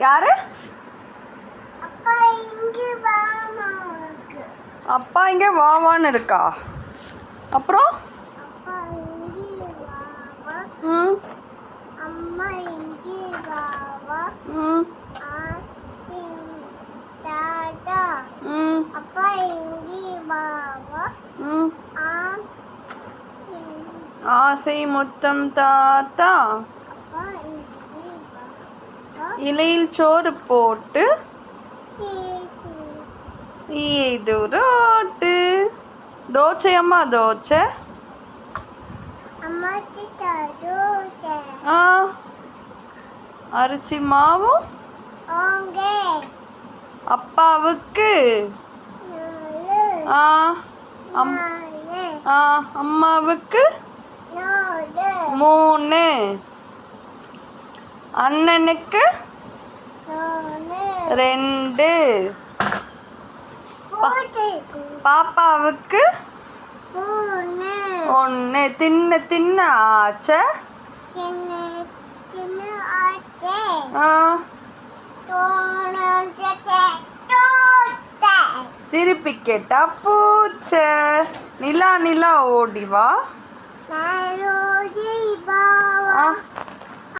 யாரு? அப்பா இங்கே வாவான்னு இருக்கா. அப்புறம் ம் ம் ம் ம் ஆசை முத்தம் தாத்தா. இலையில் சோறு போட்டு இது ரோட்டு. தோசை அம்மா தோசை. ஆ அரிசி மாவும் அப்பாவுக்கு. ஆ அம்மாவுக்கு 3. அண்ணனுக்கு 2. பாப்பாவுக்கு 1. தின்ன தின்ன ஆச்ச. திருப்பி கேட்டா பூச்சை. நிலா நிலா ஓடிவா.